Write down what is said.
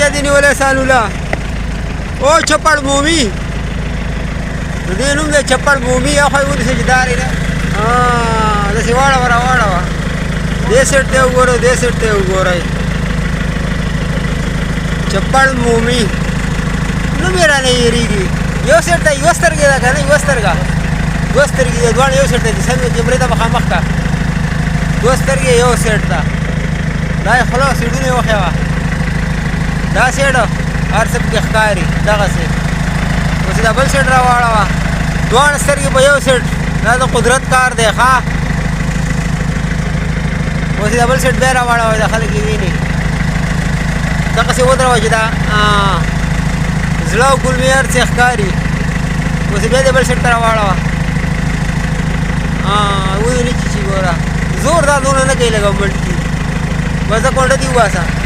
چا دې نیولی سالوله او چپړ مومي د دې نوم دی چپړ مومي اخوا یې ونیسئ چې دارې ده داسې واړوه را واړوه دې سیټ ته وګورئ دې سیټ ته وګورئ چپړ مومي نوم یې رانه هېرېږي یو سیټ ته یوه سترګې ده که نه یوه سترګه دوه سترګې دي دواړه یو سیټ ته دي سمې جمرې ته مخامخ که دوه سترګې یو سیټ ته دا یې خوله سیټونه یې وښې وه دا سیټ هر څه پکې ښکاري دغسې اوس دا بل سیټ را واړوه دواړه سترګې په یو سیټ دا د قدرت کار دی ښه اوس دا بل سیټ بیا را واړوئ دا خلک یې ویني دغسې ودروه چې دا زړه او کولمې هر څه ښکاري اوس بیا د بل سیټ ته را واړوه ویې نه چیچي ګوره زور دا دونه نه کوي لږه ملټ کي بس دا کونډه دې وباسه